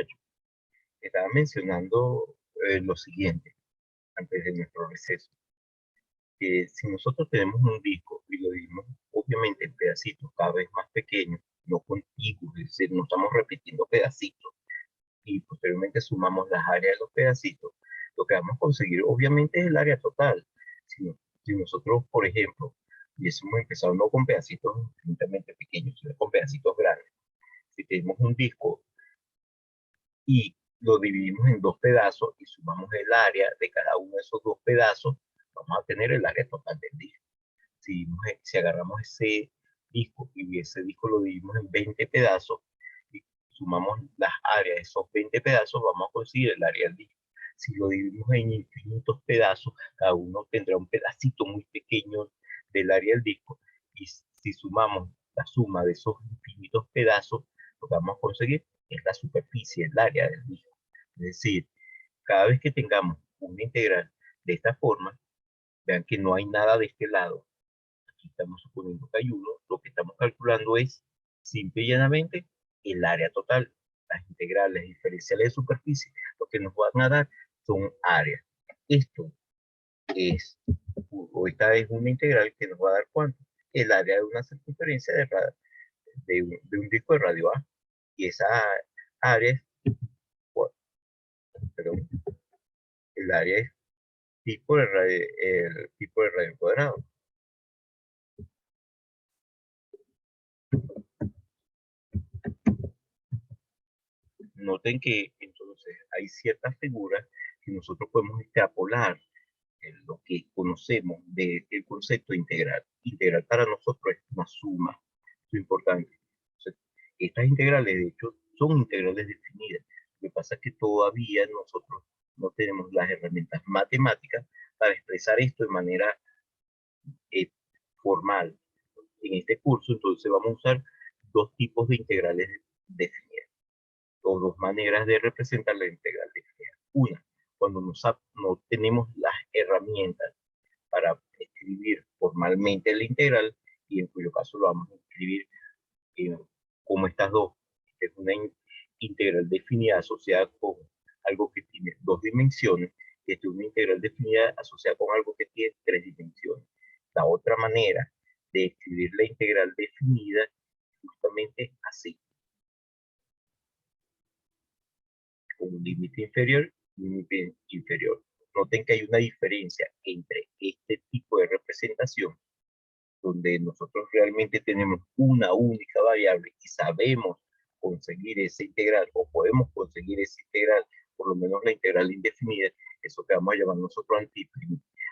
muchachos, estaba mencionando lo siguiente antes de nuestro receso, que si nosotros tenemos un disco y lo dividimos obviamente en pedacitos cada vez más pequeños, no contiguos, es decir, no estamos repitiendo pedacitos y posteriormente sumamos las áreas de los pedacitos, lo que vamos a conseguir obviamente es el área total. Si nosotros, por ejemplo, hubiésemos empezado no con pedacitos infinitamente pequeños, sino con pedacitos grandes, si tenemos un disco y lo dividimos en dos pedazos y sumamos el área de cada uno de esos dos pedazos, vamos a tener el área total del disco. Si agarramos ese disco y ese disco lo dividimos en 20 pedazos y sumamos las áreas de esos 20 pedazos, vamos a conseguir el área del disco. Si lo dividimos en infinitos pedazos, cada uno tendrá un pedacito muy pequeño del área del disco, y si sumamos la suma de esos infinitos pedazos, lo que vamos a conseguir es la superficie, el área del disco. Es decir, cada vez que tengamos una integral de esta forma, vean que no hay nada de este lado. Aquí estamos suponiendo que hay uno, lo que estamos calculando es simple y llanamente el área total. Las integrales diferenciales de superficie, lo que nos van a dar son áreas. Esto es, esta es una integral que nos va a dar ¿cuánto? El área de una circunferencia de un disco de radio A. Y esa área es, perdón, el área es el tipo de radio cuadrado. Noten que entonces hay ciertas figuras que nosotros podemos extrapolar en lo que conocemos del concepto integral. Integral para nosotros es una suma, eso es importante. Entonces, estas integrales, de hecho, son integrales definidas. Lo que pasa es que todavía nosotros no tenemos las herramientas matemáticas para expresar esto de manera eh, formal. En este curso, entonces, vamos a usar dos tipos de integrales definidas, o dos maneras de representar la integral definida. Una, cuando no tenemos las herramientas para escribir formalmente la integral, y en cuyo caso lo vamos a escribir como estas dos. Es una integral definida asociada con algo que tiene dos dimensiones, y esta es una integral definida asociada con algo que tiene tres dimensiones. La otra manera de escribir la integral definida es justamente así, con un límite inferior y un límite inferior. Noten que hay una diferencia entre este tipo de representación, donde nosotros realmente tenemos una única variable y sabemos conseguir esa integral, o podemos conseguir esa integral, por lo menos la integral indefinida, eso que vamos a llamar nosotros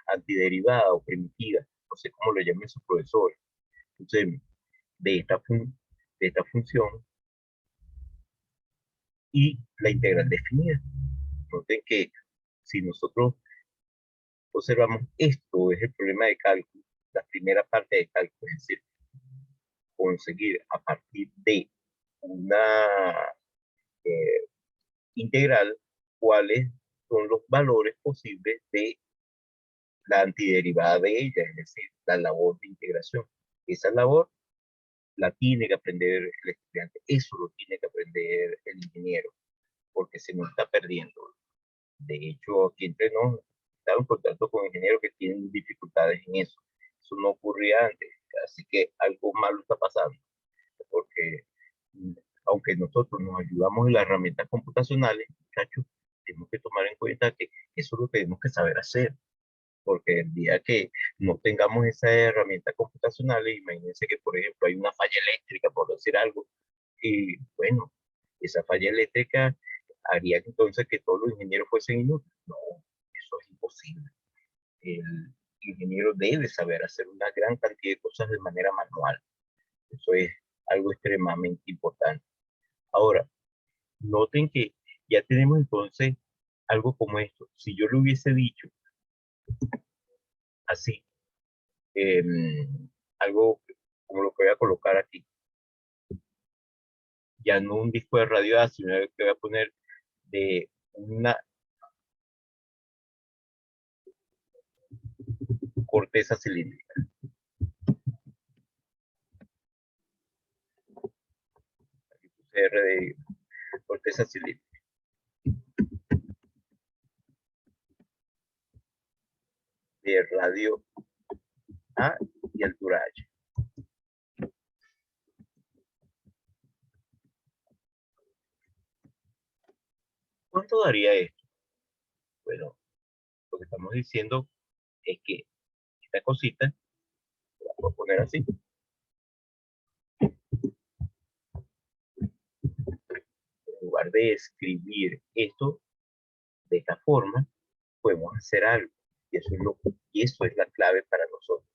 antiderivada o primitiva, no sé cómo lo llamen sus profesores. Entonces, de esta función y la integral definida. Noten que si nosotros observamos, esto es el problema de cálculo, la primera parte de cálculo, es decir, conseguir a partir de una eh, integral cuáles son los valores posibles de la antiderivada de ella, es decir, la labor de integración. Esa labor la tiene que aprender el estudiante, eso lo tiene que aprender el ingeniero, porque se nos está perdiendo. De hecho, aquí entre nos, estaba en contacto con ingenieros que tienen dificultades en eso. Eso no ocurría antes, así que algo malo está pasando, porque aunque nosotros nos ayudamos en las herramientas computacionales, muchachos, tenemos que tomar en cuenta que eso lo tenemos que saber hacer, porque el día que no tengamos esas herramientas computacionales, imagínense que, por ejemplo, hay una falla eléctrica, por decir algo, y bueno, esa falla eléctrica haría entonces que todos los ingenieros fuesen inútiles. No, eso es imposible. El ingeniero debe saber hacer una gran cantidad de cosas de manera manual. Eso es algo extremadamente importante. Ahora, noten que ya tenemos entonces algo como esto. Si yo lo hubiese dicho así, eh, algo como lo que voy a colocar aquí, ya no un disco de radio A, sino que voy a poner de una corteza cilíndrica. Aquí puse R de corteza cilíndrica. de radio A y altura H. ¿Cuánto daría esto? Bueno, lo que estamos diciendo es que esta cosita, la puedo poner así, en lugar de escribir esto de esta forma, podemos hacer algo. Y eso es la clave para nosotros.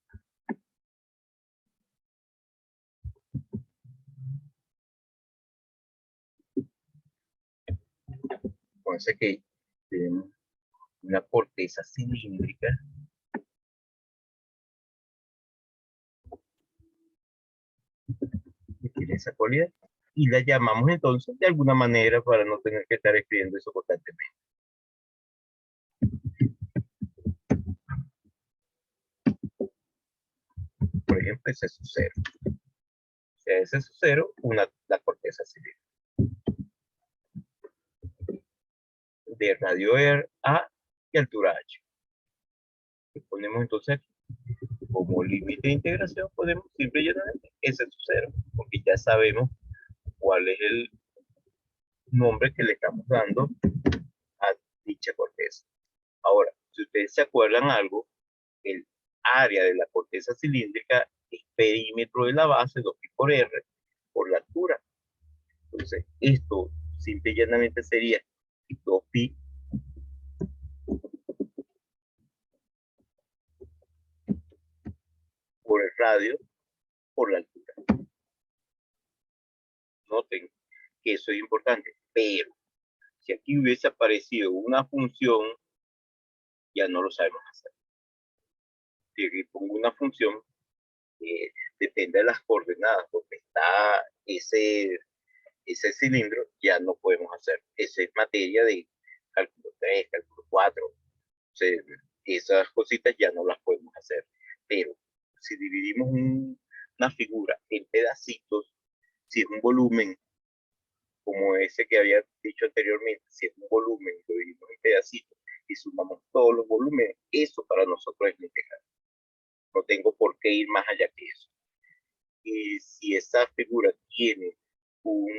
Entonces que tenemos una corteza cilíndrica que tiene esa cualidad. Y la llamamos entonces de alguna manera para no tener que estar escribiendo eso constantemente. Por ejemplo, ese es su cero. O sea, ese es su cero, la corteza cilíndrica. De radio A y altura H. Y ponemos entonces aquí, como límite de integración, podemos siempre llenar ese es su cero, porque ya sabemos cuál es el nombre que le estamos dando a dicha corteza. Ahora, si ustedes se acuerdan algo, el área de la corteza cilíndrica es perímetro de la base 2pi por r por la altura. Entonces, esto simple y llanamente sería 2pi por el radio por la altura. Noten que eso es importante, pero si aquí hubiese aparecido una función, ya no lo sabemos hacer. Si aquí pongo una función, depende de las coordenadas donde está ese cilindro, ya no podemos hacer. Esa es materia de cálculo 3, cálculo 4. O sea, esas cositas ya no las podemos hacer. Pero si dividimos una figura en pedacitos, si es un volumen como ese que había dicho anteriormente, si es un volumen, lo dividimos en pedacitos y sumamos todos los volúmenes, eso para nosotros es integral. No tengo por qué ir más allá que eso. Y si esa figura tiene un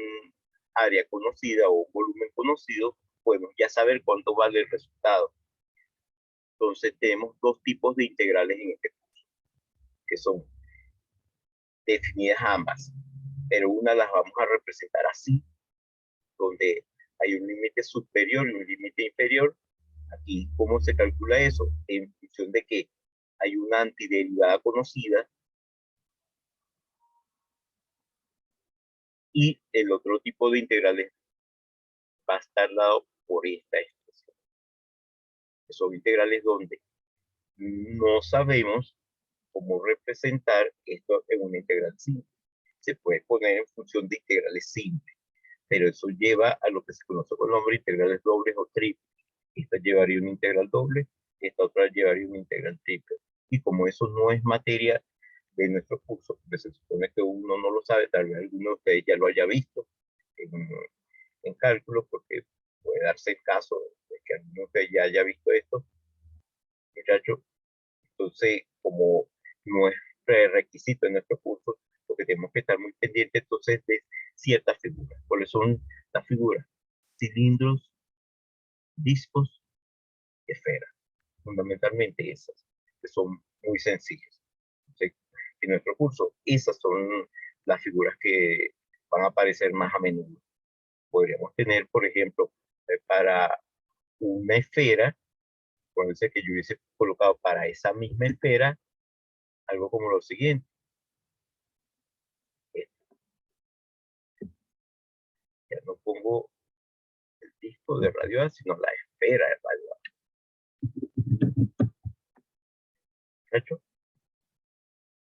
área conocida o un volumen conocido, podemos ya saber cuánto vale el resultado. Entonces tenemos dos tipos de integrales en este curso, que son definidas ambas, pero una las vamos a representar así, donde hay un límite superior y un límite inferior. Aquí, ¿cómo se calcula eso? En función de que hay una antiderivada conocida y el otro tipo de integrales va a estar dado por esta expresión. Son integrales donde no sabemos cómo representar esto en una integral simple. Se puede poner en función de integrales simples, pero eso lleva a lo que se conoce con el nombre de integrales dobles o triples. Esta llevaría una integral doble, esta otra llevaría una integral triple. Y como eso no es materia de nuestro curso, porque se supone que uno no lo sabe, tal vez alguno de ustedes ya lo haya visto en cálculo, porque puede darse el caso de que alguno de ustedes ya haya visto esto, muchachos. Entonces, como no es prerequisito en nuestro curso, lo que tenemos que estar muy pendientes entonces de ciertas figuras. ¿Cuáles son las figuras? Cilindros, discos, esferas. Fundamentalmente esas, que son muy sencillas. Entonces, en nuestro curso, esas son las figuras que van a aparecer más a menudo. Podríamos tener, por ejemplo, para una esfera, puede ser que yo hubiese colocado para esa misma esfera algo como lo siguiente. Ya no pongo el disco de radio A, sino la esfera de radio A. ¿Cacho?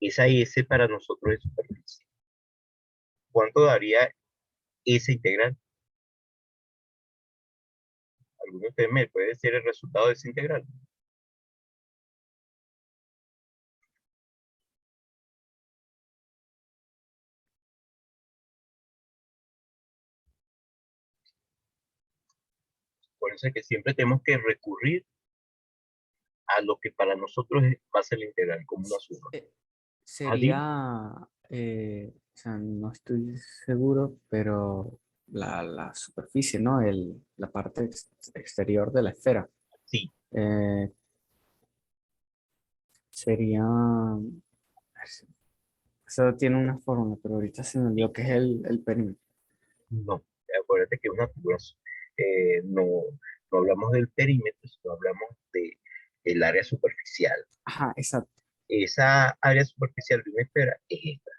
Esa S para nosotros es superficie. ¿Cuánto daría esa integral? ¿Alguno de ustedes me puede decir el resultado de esa integral? Por eso es que siempre tenemos que recurrir a lo que para nosotros va a ser la integral, como una suma. Eh, Ah, dime. Sería, o sea, no estoy seguro, pero la superficie, ¿no? La parte exterior de la esfera. Sí, Eh, Sería, eso tiene una fórmula, pero ahorita se me olvidó sí, que es el perímetro. no. Acuérdate que es una figura, no, no hablamos del perímetro, sino hablamos de el área superficial. Ajá, exacto. Esa área superficial de una esfera es esta,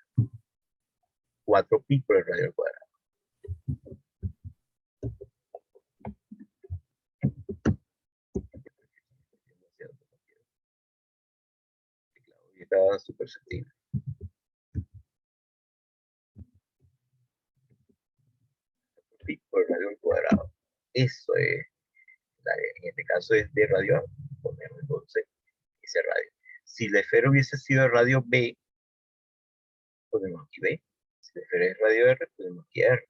4 pi por el radio al cuadrado. Y está súper sensible. Pi por el radio al cuadrado. Eso es, en este caso es de radio A, ponemos entonces ese radio. Si la esfera hubiese sido de radio B, ponemos aquí B. Si la esfera es radio R, ponemos aquí R.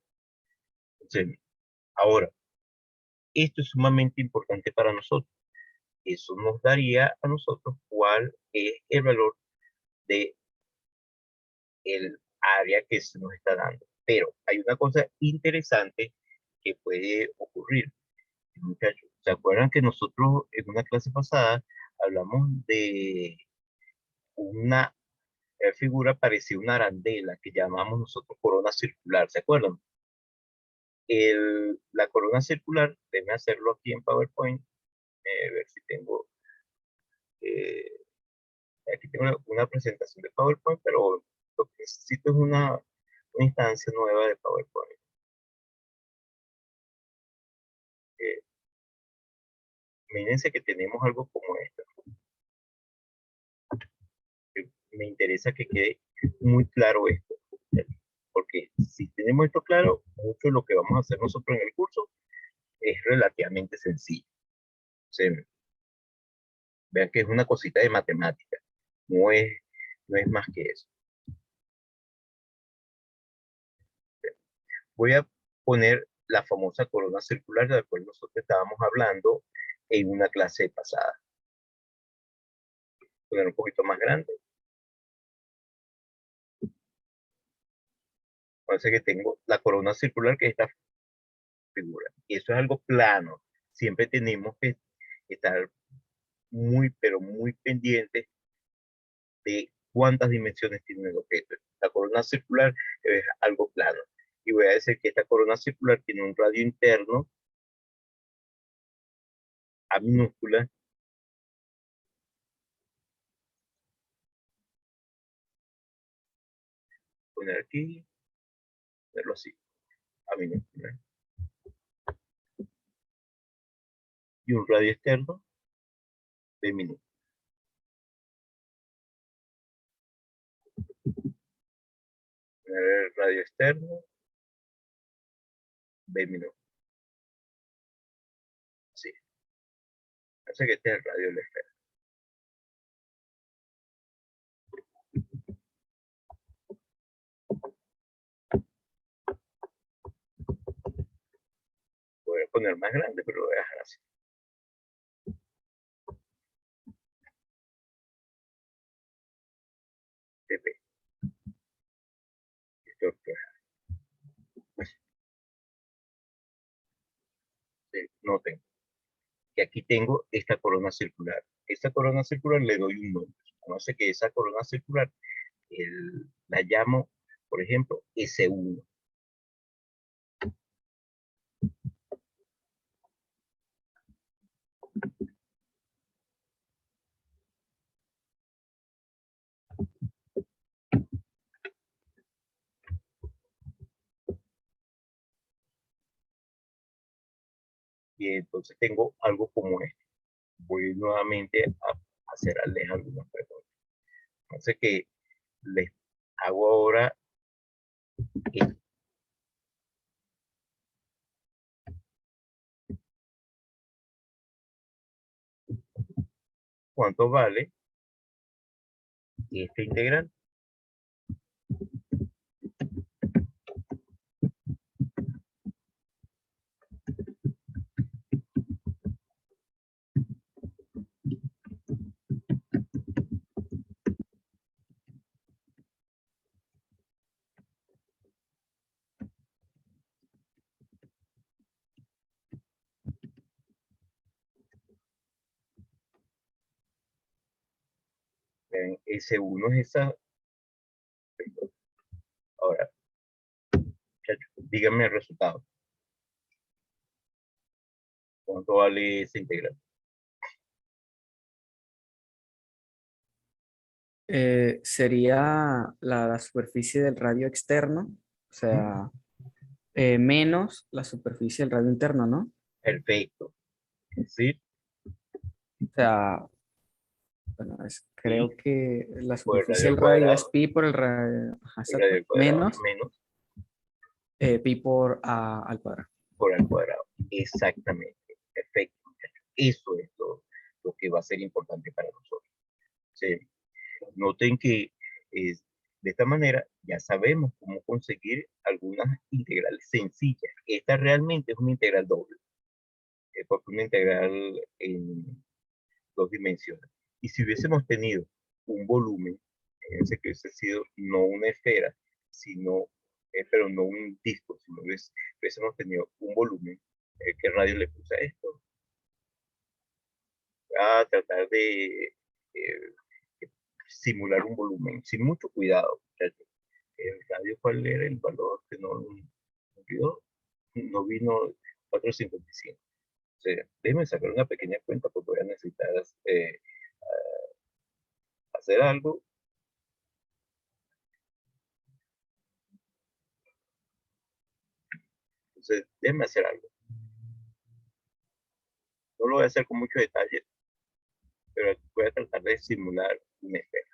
Entonces, ahora, esto es sumamente importante para nosotros. Eso nos daría a nosotros cuál es el valor de el área que se nos está dando. Pero hay una cosa interesante que puede ocurrir, muchachos. ¿Se acuerdan que nosotros en una clase pasada hablamos de una figura parecida a una arandela que llamamos nosotros corona circular? ¿Se acuerdan? La corona circular, déjenme hacerlo aquí en PowerPoint, ver si tengo, eh, aquí tengo una presentación de PowerPoint, pero lo que necesito es una instancia nueva de PowerPoint. Eh, Imagínense que tenemos algo como esto. Me interesa que quede muy claro esto, porque si tenemos esto claro, mucho de lo que vamos a hacer nosotros en el curso es relativamente sencillo. O sea, vean que es una cosita de matemática, no es, no es más que eso. Voy a poner la famosa corona circular de la cual nosotros estábamos hablando en una clase pasada. Poner un poquito más grande. Parece que tengo la corona circular que es esta figura. Y eso es algo plano. Siempre tenemos que estar muy, pero muy pendientes de cuántas dimensiones tiene el objeto. La corona circular es algo plano. Y voy a decir que esta corona circular tiene un radio interno a minúscula, poner aquí, ponerlo así, a minúscula, y un radio externo de minúscula. Poner el radio externo de minúscula, así. Así que este es el radio del esfera. Voy a poner más grande, pero lo voy a dejar así. TP. Esto, noten que aquí tengo esta corona circular. Esta corona circular le doy un nombre. Conoce que esa corona circular la llamo, por ejemplo, S1. Y entonces tengo algo como esto. Voy nuevamente a hacerles algunas preguntas. Entonces que les hago ahora esto. ¿Cuánto vale esta integral? S1 es esa. Ahora, muchachos, díganme el resultado. ¿Cuánto vale esa integral? Sería la superficie del radio externo, o sea, menos la superficie del radio interno, ¿no? Perfecto. ¿Sí? O sea, bueno, creo Y que la por el superficie radio del radio es cuadrado, pi por el radio, ajá, el radio exacto, al cuadrado menos menos pi por a al cuadrado. por al cuadrado. Exactamente. Perfecto, muchachos. Eso es lo que va a ser importante para nosotros. ¿Sí? Noten que de esta manera ya sabemos cómo conseguir algunas integrales sencillas. Esta realmente es una integral doble, porque una integral en dos dimensiones. Y si hubiésemos tenido un volumen, fíjense que hubiese sido no una esfera, sino, pero no un disco, sino hubiésemos tenido un volumen, ¿qué radio le puse a esto? A tratar de simular un volumen, sin mucho cuidado, muchachos. El radio, ¿cuál era el valor que no olvidó? No vino 455. O sea, déjenme sacar una pequeña cuenta porque voy a necesitar hacer algo. Entonces, déjenme hacer algo. No lo voy a hacer con mucho detalle, pero voy a tratar de simular una esfera.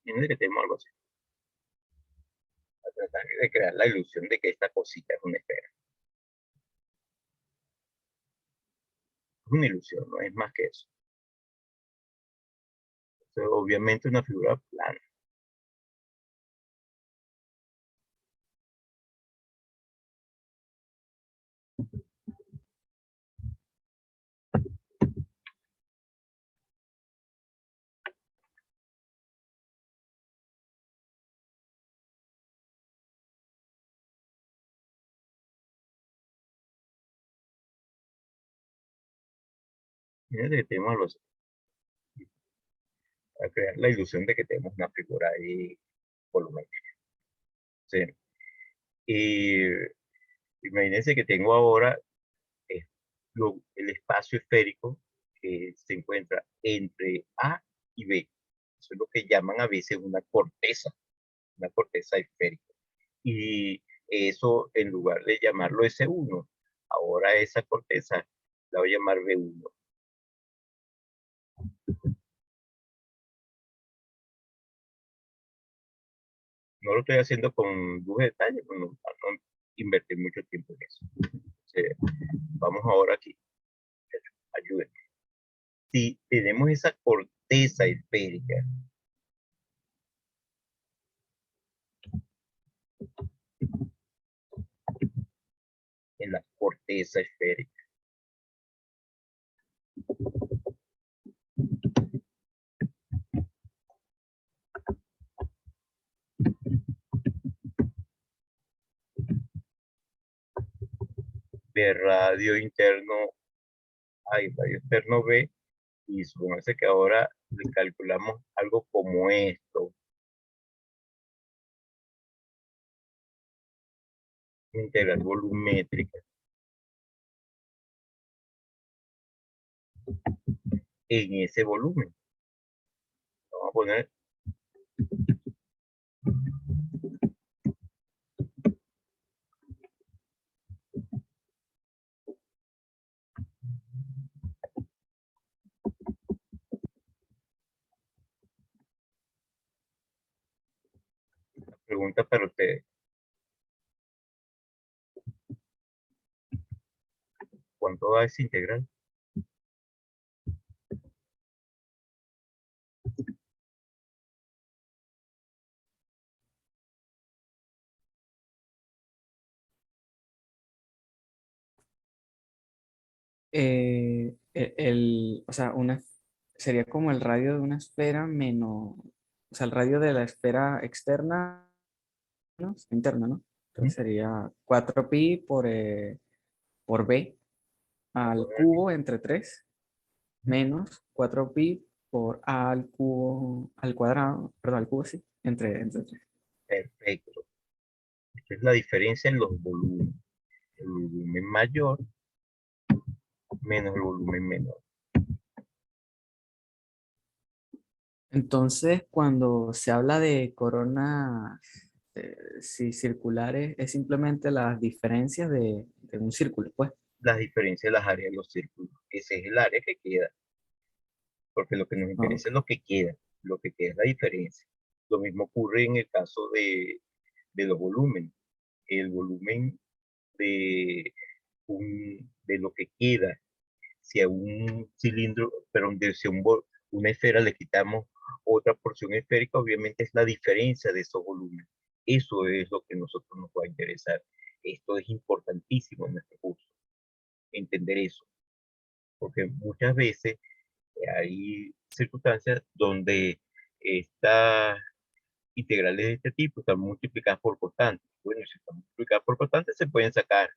Fíjense que tenemos algo así. A tratar de crear la ilusión de que esta cosita es una esfera. Es una ilusión, no es más que eso. Entonces, obviamente una figura plana. Fíjense que tenemos los, a crear la ilusión de que tenemos una figura ahí volumétrica. ¿Sí? Y imagínense que tengo ahora eh, el espacio esférico que se encuentra entre A y B. Eso es lo que llaman a veces una corteza esférica. Y eso, en lugar de llamarlo S1, ahora esa corteza la voy a llamar B1. No lo estoy haciendo con lujo de detalle, para no invertir mucho tiempo en eso. Vamos ahora aquí. Ayúdenme. Si tenemos esa corteza esférica, en la corteza esférica, de radio interno A y radio externo B, y supongamos que ahora le calculamos algo como esto, integral volumétrica, en ese volumen. Vamos a poner Pregunta para ustedes. ¿Cuánto da esa integral? O sea, sería como el radio de una esfera menos, o sea, el radio de la esfera externa, ¿no? Interna, ¿no? Ujú. Entonces sería 4pi por b al cubo entre 3 menos 4pi por a al cubo al cuadrado, perdón, al cubo, sí, entre 3. Perfecto. Esta es la diferencia en los volúmenes. El volumen mayor menos el volumen menor. Entonces, cuando se habla de coronas sí, circulares, es simplemente las diferencias de un círculo, pues. Las diferencias de las áreas de los círculos. Ese es el área que queda, porque lo que nos Ok. interesa es lo que queda es la diferencia. Lo mismo ocurre en el caso de los volúmenes. El volumen de, de lo que queda, si a un cilindro, pero si a una esfera le quitamos otra porción esférica, obviamente es la diferencia de esos volúmenes. Eso es lo que a nosotros nos va a interesar. Esto es importantísimo en nuestro curso, entender eso, porque muchas veces hay circunstancias donde estas integrales de este tipo están multiplicadas por constantes. Bueno, si están multiplicadas por constantes, se pueden sacar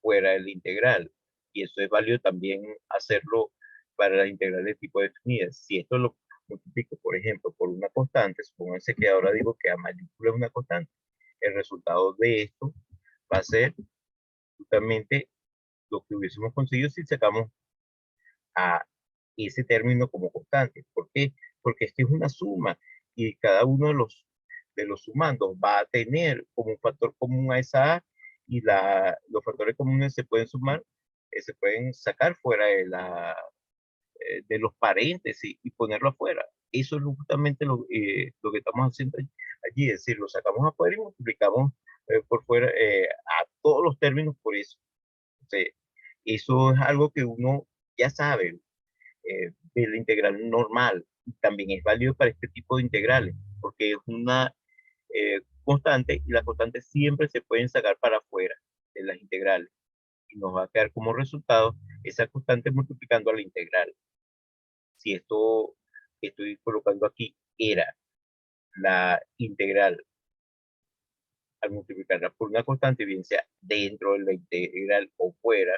fuera del integral. Y eso es válido también hacerlo para las integrales de tipo definidas. Si esto lo multiplico, por ejemplo, por una constante, supónganse que ahora digo que a mayúscula es una constante, el resultado de esto va a ser justamente lo que hubiésemos conseguido si sacamos a ese término como constante. ¿Por qué? Porque es que es una suma y cada uno de los sumandos va a tener como un factor común a esa A y los factores comunes se pueden sumar, se pueden sacar fuera de los paréntesis y ponerlo afuera. Eso es justamente lo que estamos haciendo allí, es decir, lo sacamos afuera y multiplicamos por fuera a todos los términos por eso. O sea, eso es algo que uno ya sabe, de la integral normal. También es válido para este tipo de integrales, porque es una constante y las constantes siempre se pueden sacar para afuera de las integrales. Y nos va a quedar como resultado esa constante multiplicando a la integral. Si esto que estoy colocando aquí era la integral al multiplicarla por una constante, bien sea dentro de la integral o fuera,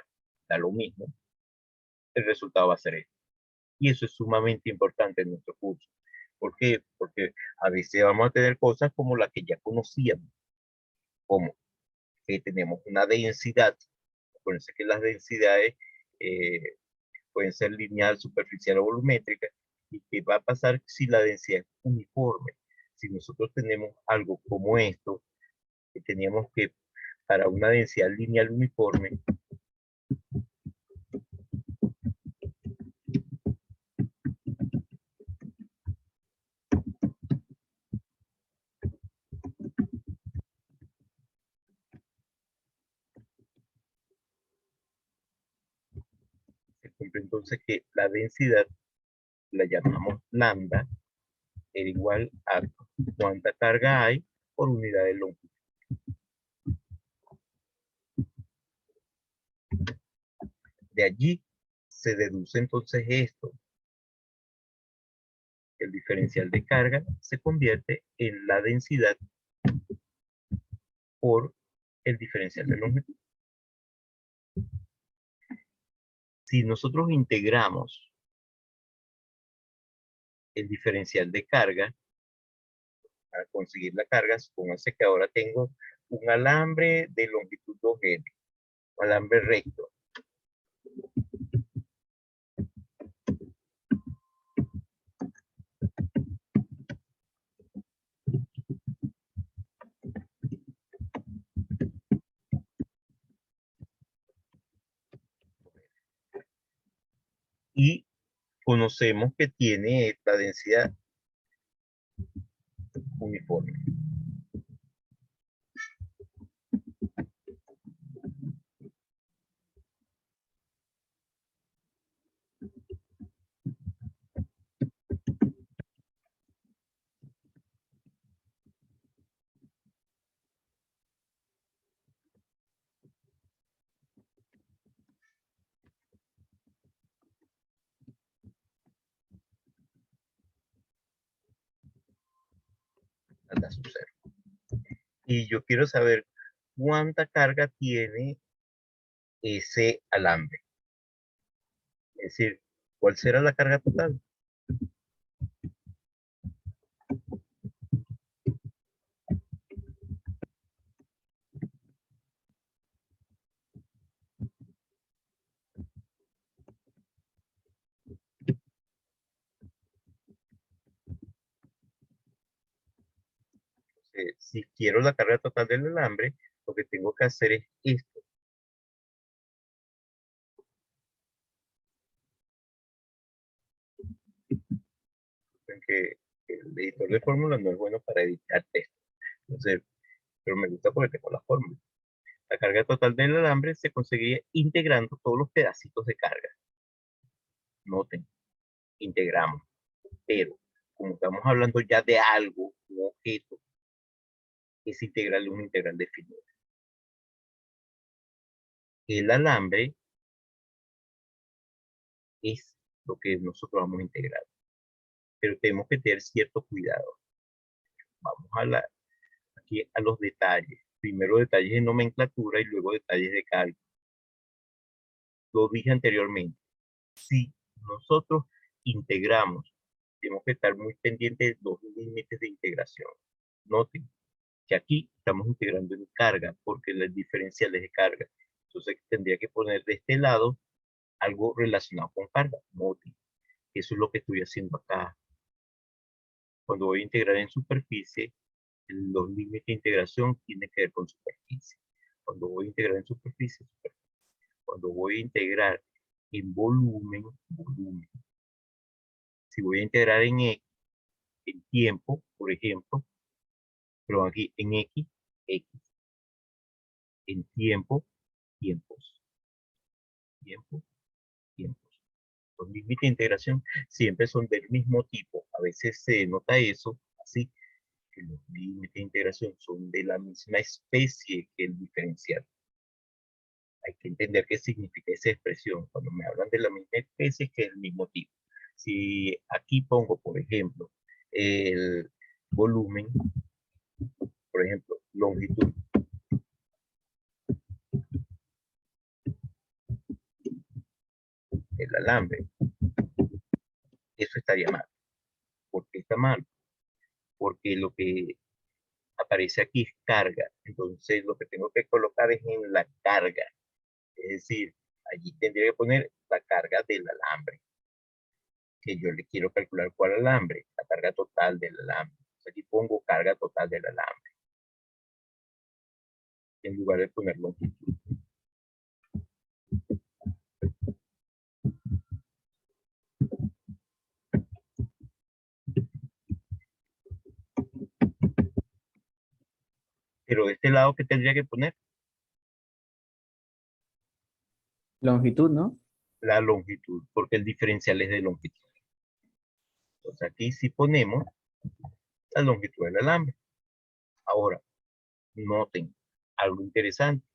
da lo mismo, el resultado va a ser esto. Y eso es sumamente importante en nuestro curso. ¿Por qué? Porque a veces vamos a tener cosas como las que ya conocíamos, como que tenemos una densidad. Acuérdense que las densidades eh, pueden ser lineal, superficial o volumétrica. ¿Y qué va a pasar si la densidad es uniforme? Si nosotros tenemos algo como esto, que teníamos que, para una densidad lineal uniforme, se cumple entonces que la densidad la llamamos lambda, era igual a cuánta carga hay por unidad de longitud. De allí se deduce entonces esto. El diferencial de carga se convierte en la densidad por el diferencial de longitud. Si nosotros integramos el diferencial de carga para conseguir la carga, supóngase que ahora tengo un alambre de longitud 2L, un alambre recto. Y conocemos que tiene esta densidad uniforme. lambda sub 0. Y yo quiero saber cuánta carga tiene ese alambre. Es decir, ¿cuál será la carga total? Si quiero la carga total del alambre, lo que tengo que hacer es esto. Que el editor de fórmulas no es bueno para editar texto. Entonces, pero me gusta porque tengo la fórmula. La carga total del alambre se conseguía integrando todos los pedacitos de carga. Noten, integramos. Pero, como estamos hablando ya de algo, un objeto, esa integral es una integral definida. El alambre es lo que nosotros vamos a integrar. Pero tenemos que tener cierto cuidado. Vamos aquí a los detalles. Primero detalles de nomenclatura y luego detalles de cálculo. Lo dije anteriormente. Si nosotros integramos, tenemos que estar muy pendientes de los límites de integración. Noten que aquí estamos integrando en carga, porque las diferenciales de carga. Entonces tendría que poner de este lado algo relacionado con carga. Noten, eso es lo que estoy haciendo acá. Cuando voy a integrar en superficie, los límites de integración tienen que ver con superficie. Cuando voy a integrar en superficie, superficie. Cuando voy a integrar en volumen, volumen. Si voy a integrar en X, en tiempo, por ejemplo, pero aquí en X, X. En tiempo, tiempos. Tiempo, tiempos. Los límites de integración siempre son del mismo tipo. A veces se nota eso, así, que los límites de integración son de la misma especie que el diferencial. Hay que entender qué significa esa expresión cuando me hablan de la misma especie que el mismo tipo. Si aquí pongo, por ejemplo, el volumen, por ejemplo, longitud, el alambre, eso estaría mal. ¿Por qué está mal? Porque lo que aparece aquí es carga. Entonces lo que tengo que colocar es en la carga. Es decir, allí tendría que poner la carga del alambre. Que yo le quiero calcular cuál alambre, la carga total del alambre. Entonces, aquí pongo carga total del alambre. En lugar de poner longitud. Pero de este lado, ¿qué tendría que poner? Longitud, ¿no? La longitud, porque el diferencial es de longitud. Entonces aquí sí ponemos la longitud del alambre. Ahora, noten algo interesante,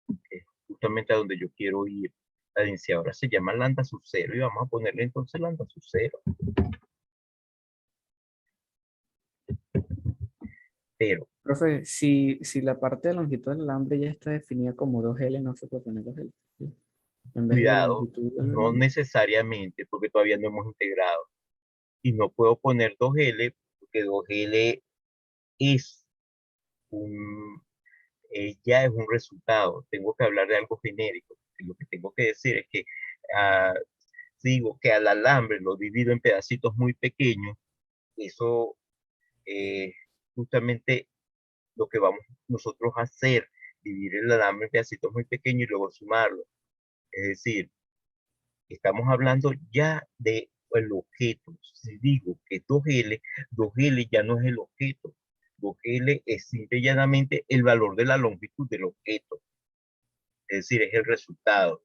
que es justamente a donde yo quiero ir. La densidad ahora se llama lambda sub 0 y vamos a ponerle entonces lambda sub 0. Pero, Profe, si la parte de longitud del alambre ya está definida como 2L, no se puede poner 2L. ¿Sí? En vez de cuidado, longitud del no alambre. necesariamente, porque todavía no hemos integrado. Y no puedo poner 2L, porque 2L es un, ya es un resultado. Tengo que hablar de algo genérico. Lo que tengo que decir es que ah, digo que al alambre lo divido en pedacitos muy pequeños, eso justamente lo que vamos nosotros a hacer, dividir el alambre en pedacitos muy pequeños y luego sumarlo. Es decir, estamos hablando ya de el objeto. Si digo que 2L, 2L ya no es el objeto. 2L es simple y llanamente el valor de la longitud del objeto. Es decir, es el resultado.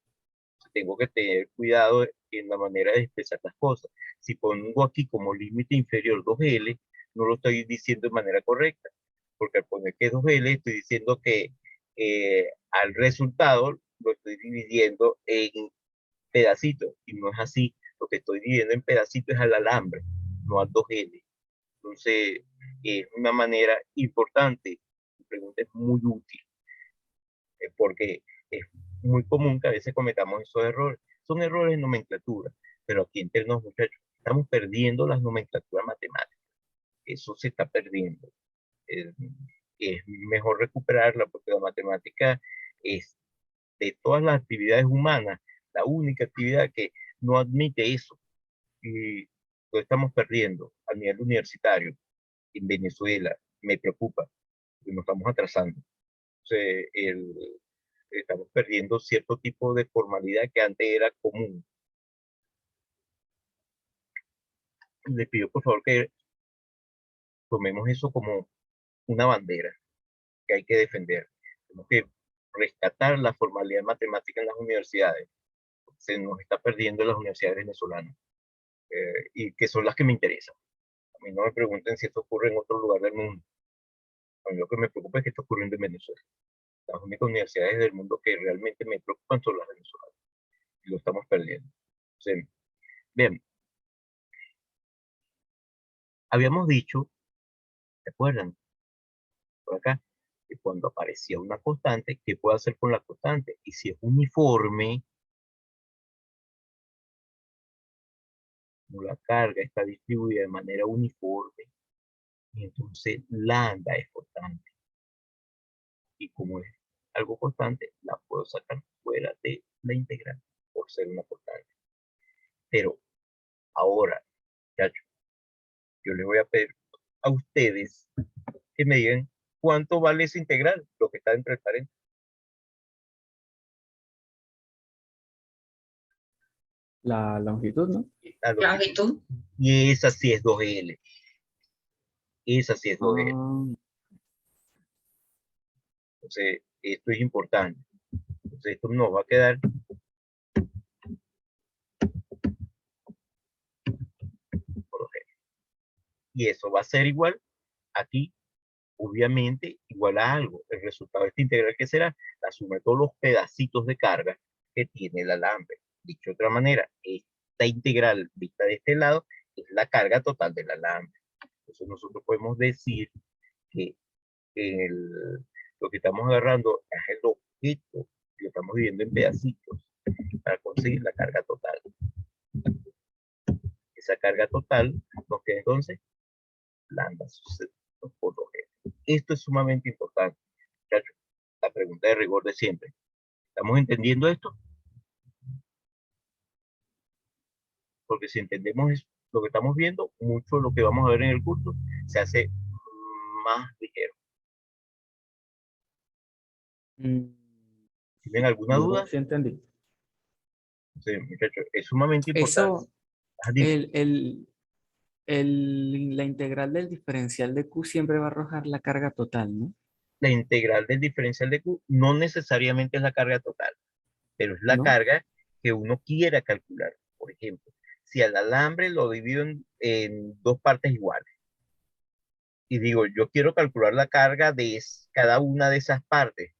Tengo que tener cuidado en la manera de expresar las cosas. Si pongo aquí como límite inferior 2L, no lo estoy diciendo de manera correcta, porque al poner que es 2L, estoy diciendo que al resultado lo estoy dividiendo en pedacitos, y no es así. Lo que estoy dividiendo en pedacitos es al alambre, no al 2L. Entonces, es una manera importante. Tu pregunta es muy útil, porque es muy común que a veces cometamos esos errores. Son errores de nomenclatura, pero aquí entre nos, muchachos, estamos perdiendo las nomenclaturas matemáticas. Eso se está perdiendo. Es, es mejor recuperarla porque la matemática es, de todas las actividades humanas, la única actividad que no admite eso. Y lo estamos perdiendo a nivel universitario en Venezuela. Me preocupa, porque nos estamos atrasando. O sea, estamos perdiendo cierto tipo de formalidad que antes era común. Les pido por favor que tomemos eso como una bandera que hay que defender. Tenemos que rescatar la formalidad matemática en las universidades. Se nos está perdiendo en las universidades venezolanas, y que son las que me interesan. A mí no me pregunten si esto ocurre en otro lugar del mundo. A mí lo que me preocupa es que esto ocurriendo en Venezuela. Las únicas universidades del mundo que realmente me preocupan son las venezolanas. Y lo estamos perdiendo. O sea, bien, habíamos dicho, ¿se acuerdan? Por acá, que cuando aparecía una constante, ¿qué puedo hacer con la constante? Y si es uniforme, como la carga está distribuida de manera uniforme, y entonces lambda es constante. Y como es algo constante, la puedo sacar fuera de la integral por ser una constante. Pero ahora, muchachos, yo les voy a pedir a ustedes que me digan cuánto vale esa integral, lo que está entre paréntesis. La longitud, ¿no? La longitud. Y esa sí es 2L. Esa sí es 2L. Ah, Entonces, esto es importante. Entonces, esto nos va a quedar por 2L. Y eso va a ser igual aquí, obviamente, igual a algo. El resultado de esta integral, ¿qué será? La suma de todos los pedacitos de carga que tiene el alambre. Dicho de otra manera, esta integral vista de este lado es la carga total del alambre. Entonces nosotros podemos decir que lo que estamos agarrando es el objeto, lo estamos dividiendo en pedacitos para conseguir la carga total. Esa carga total nos queda entonces lambda por 2L. Esto es sumamente importante, muchachos. La pregunta de rigor de siempre. ¿Estamos entendiendo esto? Porque si entendemos eso, lo que estamos viendo, mucho de lo que vamos a ver en el curso se hace más ligero. mm, ¿Tienen alguna no, duda? sí entendí. Sí, muchachos, es sumamente importante. Eso, Ah, dime. la integral del diferencial de Q siempre va a arrojar la carga total, ¿no? La integral del diferencial de Q no necesariamente es la carga total, pero es la ¿No? carga que uno quiera calcular. Por ejemplo, si al alambre lo divido en dos partes iguales y digo, yo quiero calcular la carga de cada una de esas partes,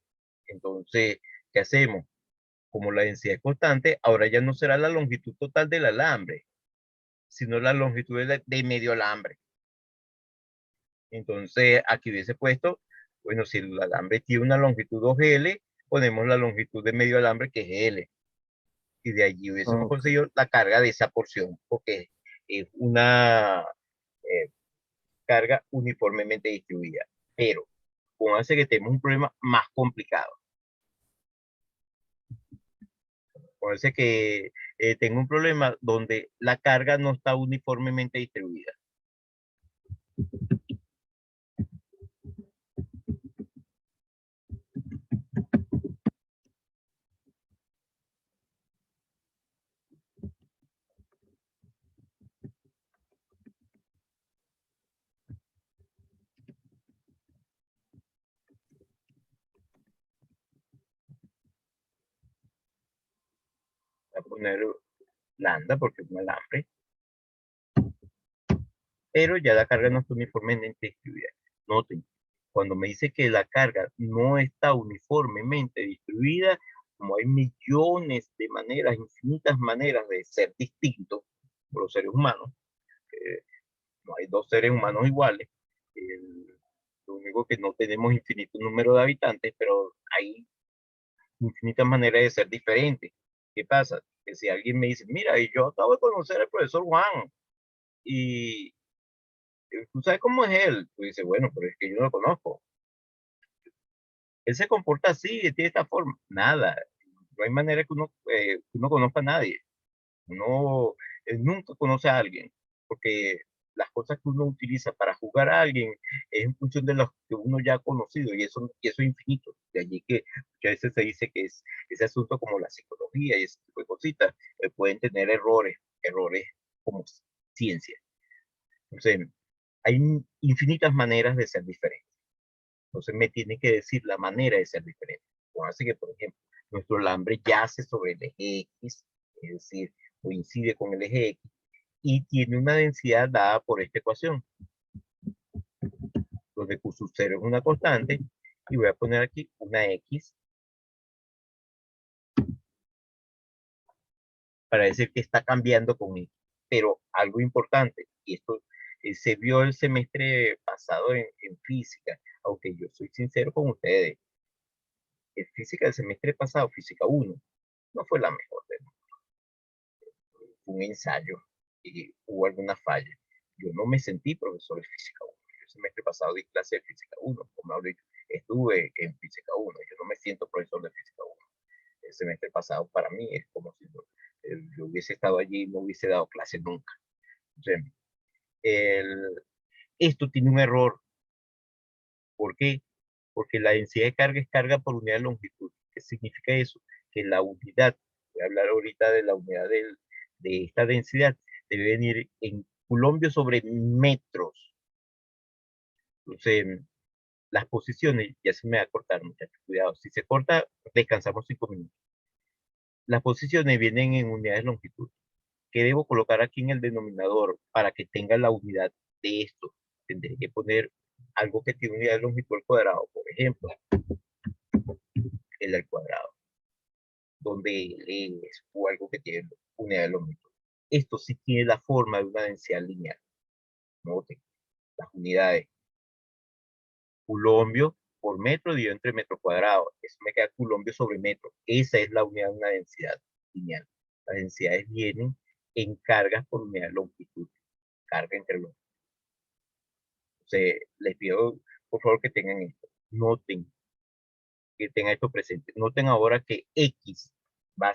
entonces, ¿qué hacemos? Como la densidad es constante, ahora ya no será la longitud total del alambre, sino la longitud de medio alambre. Entonces, aquí hubiese puesto, bueno, si el alambre tiene una longitud 2L, ponemos la longitud de medio alambre que es L. Y de allí hubiésemos Ok. conseguido la carga de esa porción, porque es una carga uniformemente distribuida. Pero, pónganse que tenemos un problema más complicado. Pónganse que tengo un problema donde la carga no está uniformemente distribuida. Voy a poner lambda porque es un alambre, pero ya la carga no está uniformemente distribuida. Noten, cuando me dice que la carga no está uniformemente distribuida, como hay millones de maneras, infinitas maneras de ser distintos por los seres humanos, No hay dos seres humanos iguales. Lo único que no tenemos infinito número de habitantes, pero hay infinitas maneras de ser diferentes. ¿Qué pasa? Que si alguien me dice, mira, y yo acabo de conocer al profesor Juan, y tú sabes cómo es él, tú dices, bueno, pero es que yo no lo conozco. Él se comporta así, tiene esta forma. Nada, no hay manera que uno conozca a nadie. Uno nunca conoce a alguien, porque las cosas que uno utiliza para jugar a alguien es en función de los que uno ya ha conocido, y eso es infinito. De allí que a veces se dice que es ese asunto como la psicología y ese tipo de cositas, pueden tener errores como ciencia. Entonces, hay infinitas maneras de ser diferentes. Entonces me tiene que decir la manera de ser diferente. Como hace que, por ejemplo, nuestro alambre yace sobre el eje X, es decir, coincide con el eje X, y tiene una densidad dada por esta ecuación, donde Q sub 0 es una constante, y voy a poner aquí una X para decir que está cambiando con X. Pero algo importante, y esto se vio el semestre pasado en física, aunque yo soy sincero con ustedes, en física del semestre pasado, física 1, no fue la mejor de un ensayo y hubo alguna falla. Yo no me sentí profesor de física 1. Yo el semestre pasado di clase de física 1, como ahora estuve en física 1. Yo no me siento profesor de física 1. El semestre pasado para mí es como si yo hubiese estado allí y no hubiese dado clase nunca. Entonces, el, esto tiene un error. ¿Por qué? Porque la densidad de carga es carga por unidad de longitud. ¿Qué significa eso? Que la unidad, voy a hablar ahorita de la unidad de esta densidad, debe venir en coulombios sobre metros. Entonces, las posiciones, ya se me va a cortar, muchachos, cuidado. Si se corta, descansamos 5 minutos. Las posiciones vienen en unidades de longitud. ¿Qué debo colocar aquí en el denominador para que tenga la unidad de esto? Tendré que poner algo que tiene unidad de longitud al cuadrado, por ejemplo, el al cuadrado, donde es o algo que tiene unidad de longitud. Esto sí tiene la forma de una densidad lineal. Noten, las unidades. Culombio por metro dividido entre metro cuadrado. Eso me queda culombio sobre metro. Esa es la unidad de una densidad lineal. Las densidades vienen en cargas por unidad de longitud. Carga entre los. Entonces, les pido por favor que tengan esto. Noten, que tengan esto presente. Noten ahora que X